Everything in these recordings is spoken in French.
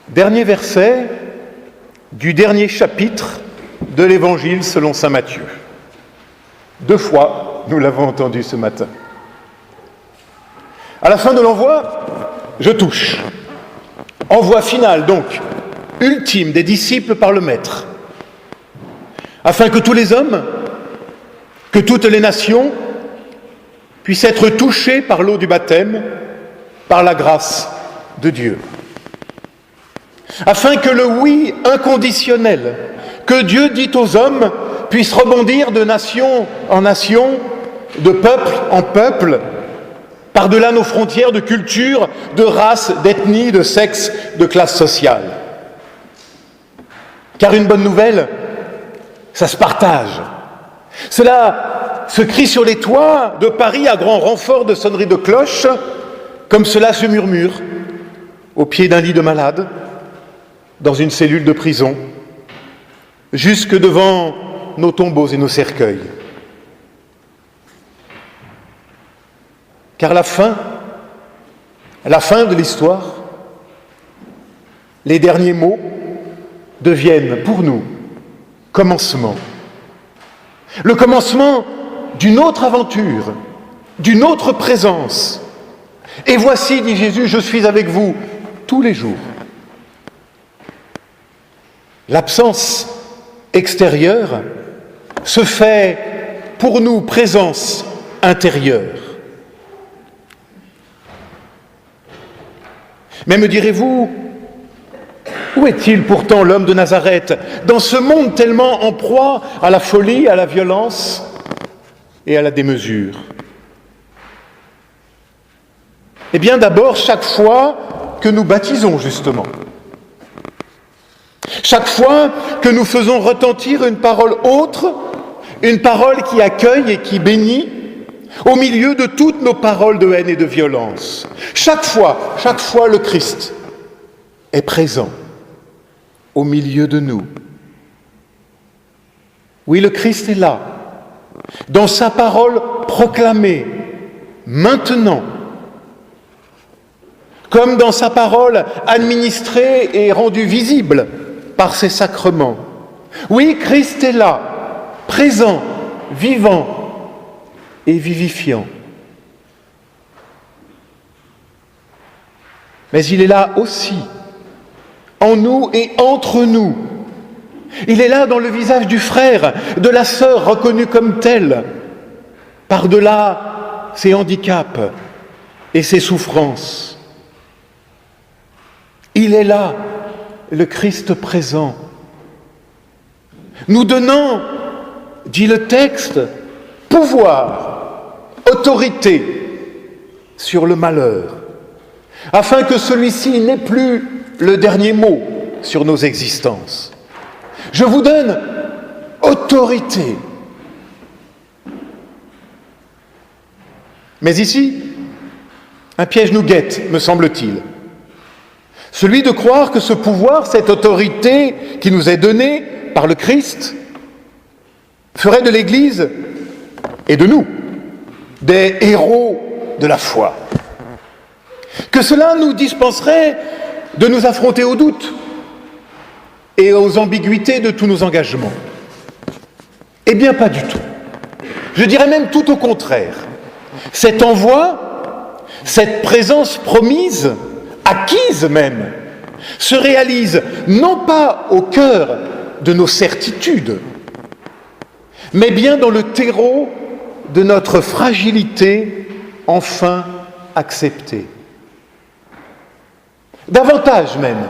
Dernier verset du dernier chapitre de l'Évangile selon saint Matthieu. 2 fois, nous l'avons entendu ce matin. À la fin de l'envoi, je touche. Envoi final, donc, ultime des disciples par le Maître, afin que tous les hommes, que toutes les nations puissent être touchés par l'eau du baptême, par la grâce de Dieu. Afin que le oui inconditionnel que Dieu dit aux hommes puisse rebondir de nation en nation, de peuple en peuple, par-delà nos frontières de culture, de race, d'ethnie, de sexe, de classe sociale. Car une bonne nouvelle, ça se partage. Cela se crie sur les toits de Paris à grand renfort de sonneries de cloches, comme cela se murmure au pied d'un lit de malade, dans une cellule de prison, jusque devant nos tombeaux et nos cercueils. Car la fin de l'histoire, les derniers mots deviennent pour nous commencement. Le commencement d'une autre aventure, d'une autre présence. Et voici, dit Jésus, je suis avec vous tous les jours. L'absence extérieure se fait pour nous présence intérieure. Mais me direz-vous, où est-il pourtant l'homme de Nazareth, dans ce monde tellement en proie à la folie, à la violence et à la démesure? Eh bien d'abord, chaque fois que nous baptisons justement, chaque fois que nous faisons retentir une parole autre, une parole qui accueille et qui bénit, au milieu de toutes nos paroles de haine et de violence, chaque fois, le Christ est présent au milieu de nous. Oui, le Christ est là, dans sa parole proclamée, maintenant, comme dans sa parole administrée et rendue visible par ses sacrements. Oui, Christ est là, présent, vivant et vivifiant. Mais il est là aussi, en nous et entre nous. Il est là dans le visage du frère, de la sœur reconnue comme telle, par-delà ses handicaps et ses souffrances. Il est là, le Christ présent, nous donnant, dit le texte, pouvoir, autorité sur le malheur, afin que celui-ci n'ait plus le dernier mot sur nos existences. Je vous donne autorité. Mais ici, un piège nous guette, me semble-t-il. Celui de croire que ce pouvoir, cette autorité qui nous est donnée par le Christ, ferait de l'Église et de nous des héros de la foi. Que cela nous dispenserait de nous affronter aux doutes et aux ambiguïtés de tous nos engagements. Eh bien, pas du tout. Je dirais même tout au contraire. Cet envoi, cette présence promise, acquise même, se réalise non pas au cœur de nos certitudes, mais bien dans le terreau de notre fragilité enfin acceptée. Davantage même,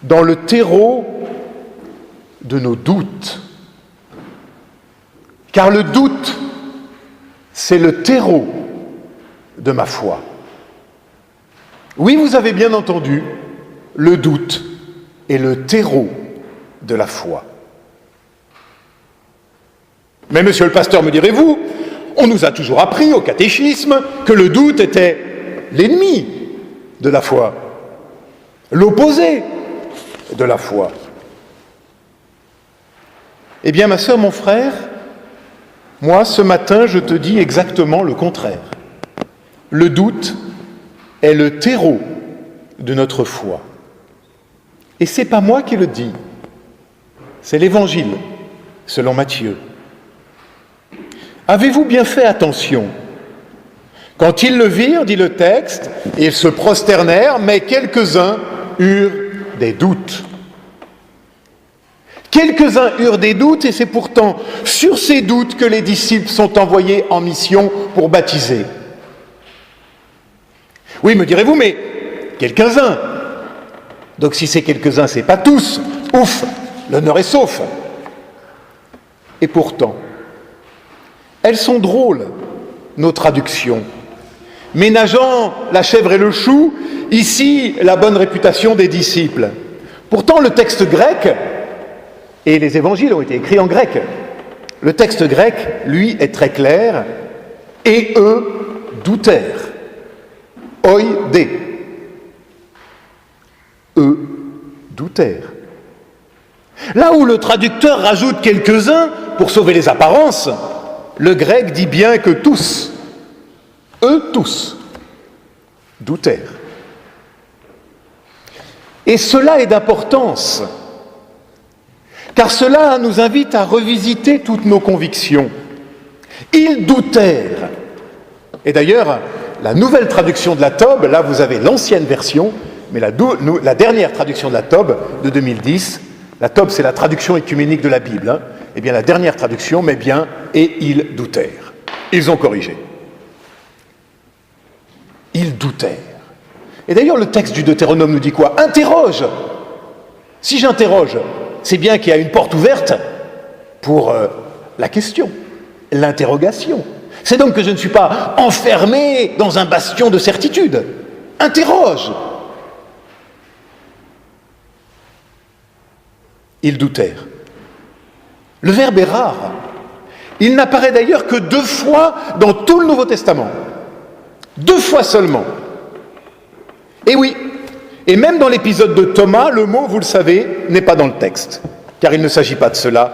dans le terreau de nos doutes. Car le doute, c'est le terreau de ma foi. Oui, vous avez bien entendu, le doute est le terreau de la foi. Mais monsieur le pasteur, me direz-vous, on nous a toujours appris au catéchisme que le doute était l'ennemi de la foi, l'opposé de la foi. Eh bien, ma sœur, mon frère, moi, ce matin, je te dis exactement le contraire. le doute est le terreau de notre foi. Et ce n'est pas moi qui le dis, c'est l'Évangile, selon Matthieu. Avez-vous bien fait attention? Quand ils le virent, dit le texte, ils se prosternèrent, mais quelques-uns eurent des doutes. Quelques-uns eurent des doutes, et c'est pourtant sur ces doutes que les disciples sont envoyés en mission pour baptiser. Oui, me direz-vous, mais quelques-uns. Donc si c'est quelques-uns, c'est pas tous. Ouf, l'honneur est sauf. Et pourtant, elles sont drôles, nos traductions. Ménageant la chèvre et le chou, ici, la bonne réputation des disciples. Pourtant, le texte grec, et les évangiles ont été écrits en grec, le texte grec, lui, est très clair, et eux doutèrent. Oïdé. Eux doutèrent. Là où le traducteur rajoute quelques-uns pour sauver les apparences, le grec dit bien que tous, eux tous, doutèrent. Et cela est d'importance, car cela nous invite à revisiter toutes nos convictions. Ils doutèrent. Et d'ailleurs, la nouvelle traduction de la Tobe, là vous avez l'ancienne version, mais la dernière traduction de la Tobe de 2010, la Tobe c'est la traduction écuménique de la Bible, hein, eh bien la dernière traduction met bien « et ils doutèrent ». Ils ont corrigé. Ils doutèrent. Et d'ailleurs le texte du Deutéronome nous dit quoi? Interroge. Si j'interroge, c'est bien qu'il y a une porte ouverte pour la question, l'interrogation. C'est donc que je ne suis pas enfermé dans un bastion de certitude. Interroge. Ils doutèrent. Le verbe est rare. Il n'apparaît d'ailleurs que 2 fois dans tout le Nouveau Testament. 2 fois seulement. Et oui, et même dans l'épisode de Thomas, le mot, vous le savez, n'est pas dans le texte, car il ne s'agit pas de cela.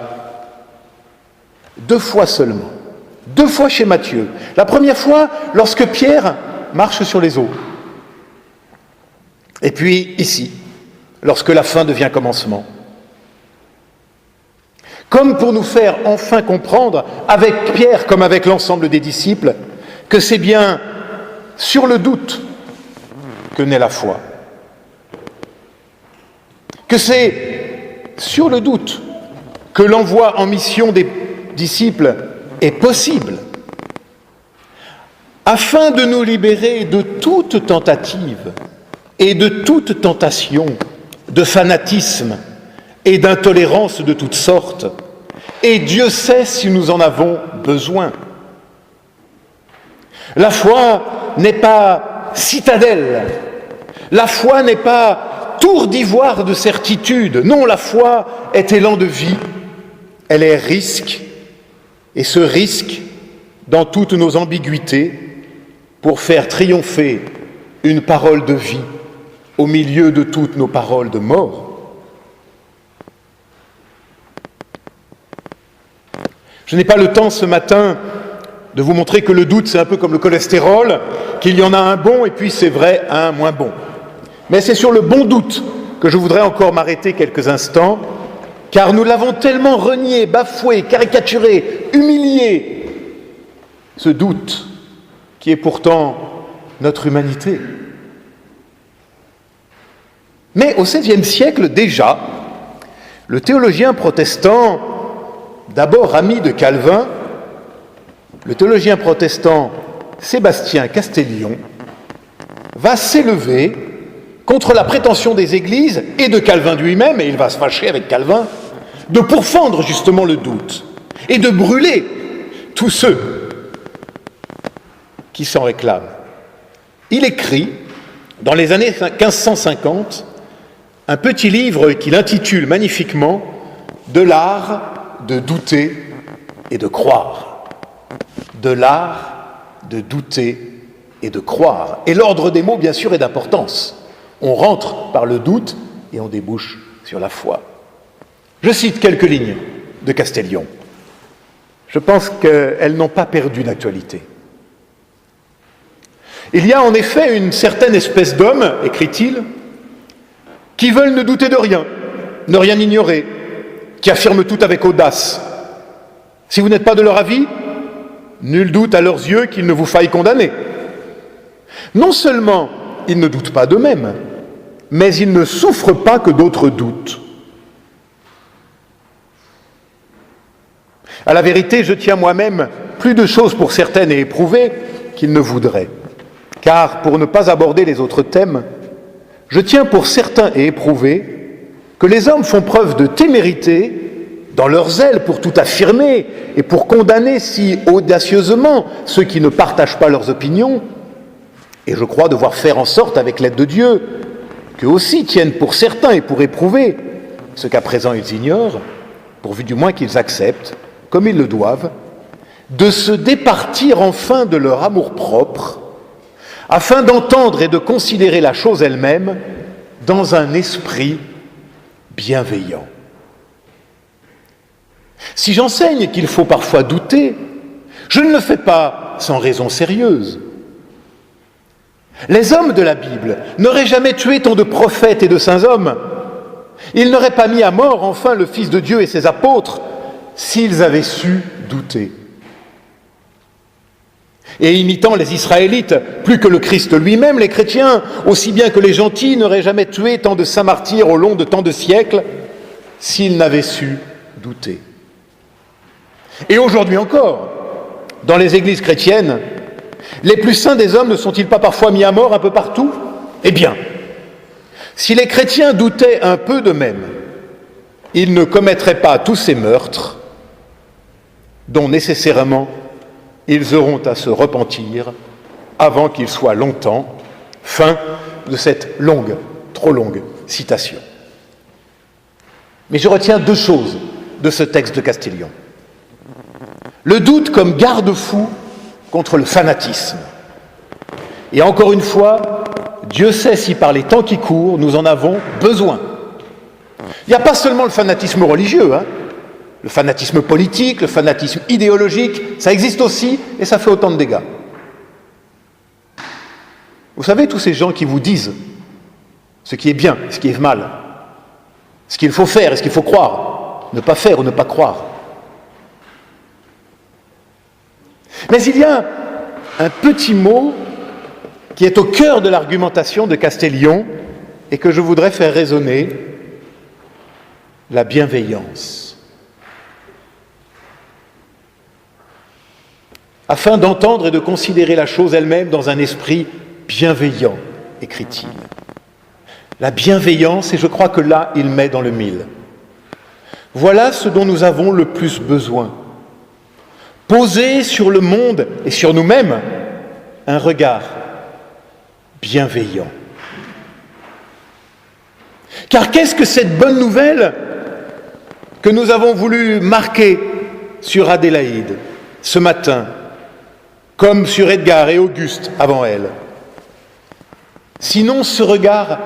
2 fois seulement. 2 fois chez Matthieu. La première fois, lorsque Pierre marche sur les eaux. Et puis ici, lorsque la fin devient commencement. Comme pour nous faire enfin comprendre, avec Pierre comme avec l'ensemble des disciples, que c'est bien sur le doute que naît la foi. Que c'est sur le doute que l'envoi en mission des disciples est possible, afin de nous libérer de toute tentative et de toute tentation, de fanatisme et d'intolérance de toutes sortes, et Dieu sait si nous en avons besoin. La foi n'est pas citadelle, la foi n'est pas tour d'ivoire de certitude, non, la foi est élan de vie, elle est risque, et ce risque dans toutes nos ambiguïtés pour faire triompher une parole de vie au milieu de toutes nos paroles de mort. Je n'ai pas le temps ce matin de vous montrer que le doute, c'est un peu comme le cholestérol, qu'il y en a un bon et puis c'est vrai, un moins bon. Mais c'est sur le bon doute que je voudrais encore m'arrêter quelques instants, car nous l'avons tellement renié, bafoué, caricaturé, humilié, ce doute qui est pourtant notre humanité. Mais au XVIe siècle déjà, le théologien protestant, d'abord ami de Calvin, le théologien protestant Sébastien Castellion, va s'élever contre la prétention des églises et de Calvin lui-même, et il va se fâcher avec Calvin, de pourfendre justement le doute et de brûler tous ceux qui s'en réclament. Il écrit, dans les années 1550, un petit livre qu'il intitule magnifiquement « De l'art de douter et de croire ». De l'art de douter et de croire. Et l'ordre des mots, bien sûr, est d'importance. On rentre par le doute et on débouche sur la foi. Je cite quelques lignes de Castellion. Je pense qu'elles n'ont pas perdu d'actualité. Il y a en effet une certaine espèce d'hommes, écrit-il, qui veulent ne douter de rien, ne rien ignorer, qui affirment tout avec audace. Si vous n'êtes pas de leur avis, nul doute à leurs yeux qu'il ne vous faille condamner. Non seulement ils ne doutent pas d'eux-mêmes, mais ils ne souffrent pas que d'autres doutent. À la vérité, je tiens moi-même plus de choses pour certaines et éprouvées qu'ils ne voudraient. Car, pour ne pas aborder les autres thèmes, je tiens pour certains et éprouvés que les hommes font preuve de témérité dans leur zèle pour tout affirmer et pour condamner si audacieusement ceux qui ne partagent pas leurs opinions, et je crois devoir faire en sorte, avec l'aide de Dieu, qu'eux aussi tiennent pour certains et pour éprouver ce qu'à présent ils ignorent, pourvu du moins qu'ils acceptent, comme ils le doivent, de se départir enfin de leur amour-propre, afin d'entendre et de considérer la chose elle-même dans un esprit bienveillant. Si j'enseigne qu'il faut parfois douter, je ne le fais pas sans raison sérieuse. Les hommes de la Bible n'auraient jamais tué tant de prophètes et de saints hommes. Ils n'auraient pas mis à mort enfin le Fils de Dieu et ses apôtres s'ils avaient su douter. Et imitant les Israélites, plus que le Christ lui-même, les chrétiens, aussi bien que les gentils, n'auraient jamais tué tant de saints martyrs au long de tant de siècles s'ils n'avaient su douter. Et aujourd'hui encore, dans les églises chrétiennes, les plus saints des hommes ne sont-ils pas parfois mis à mort un peu partout ? Eh bien, si les chrétiens doutaient un peu d'eux-mêmes, ils ne commettraient pas tous ces meurtres dont nécessairement ils auront à se repentir avant qu'il soit longtemps. Fin de cette longue, trop longue citation. Mais je retiens deux choses de ce texte de Castillon. Le doute comme garde-fou contre le fanatisme. Et encore une fois, Dieu sait si par les temps qui courent, nous en avons besoin. Il n'y a pas seulement le fanatisme religieux, le fanatisme politique, le fanatisme idéologique, ça existe aussi et ça fait autant de dégâts. Vous savez, tous ces gens qui vous disent ce qui est bien, ce qui est mal, ce qu'il faut faire et ce qu'il faut croire, ne pas faire ou ne pas croire. Mais il y a un petit mot qui est au cœur de l'argumentation de Castillon et que je voudrais faire résonner, la bienveillance. Afin d'entendre et de considérer la chose elle-même dans un esprit bienveillant, écrit-il. La bienveillance, et je crois que là, il met dans le mille. Voilà ce dont nous avons le plus besoin. Poser sur le monde et sur nous-mêmes un regard bienveillant. Car qu'est-ce que cette bonne nouvelle que nous avons voulu marquer sur Adélaïde ce matin, comme sur Edgar et Auguste avant elle? Sinon ce regard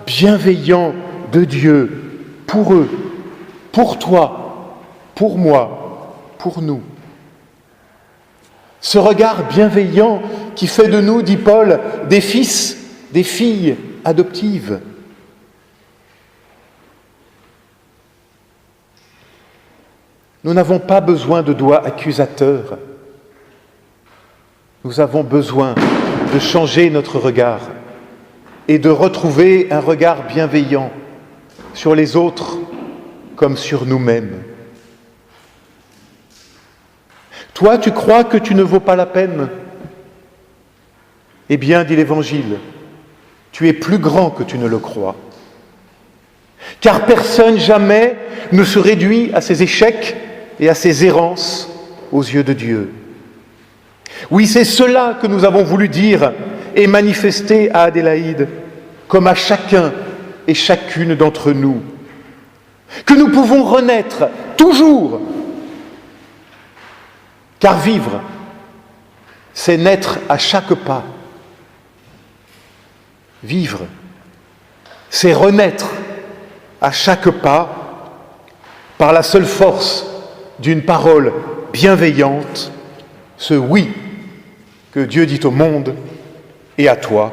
bienveillant de Dieu pour eux, pour toi, pour moi, pour nous. Ce regard bienveillant qui fait de nous, dit Paul, des fils, des filles adoptives. Nous n'avons pas besoin de doigts accusateurs. Nous avons besoin de changer notre regard et de retrouver un regard bienveillant sur les autres comme sur nous-mêmes. Toi, tu crois que tu ne vaux pas la peine ? Eh bien, dit l'Évangile, tu es plus grand que tu ne le crois. Car personne jamais ne se réduit à ses échecs et à ses errances aux yeux de Dieu. Oui, c'est cela que nous avons voulu dire et manifester à Adélaïde, comme à chacun et chacune d'entre nous, que nous pouvons renaître toujours. Car vivre, c'est naître à chaque pas. Vivre, c'est renaître à chaque pas par la seule force d'une parole bienveillante, ce oui que Dieu dit au monde et à toi.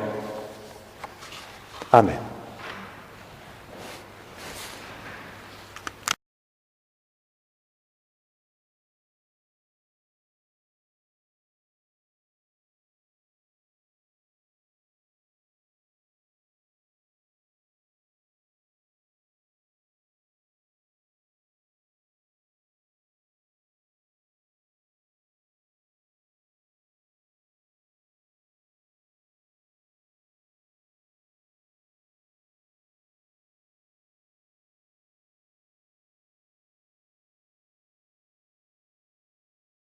Amen.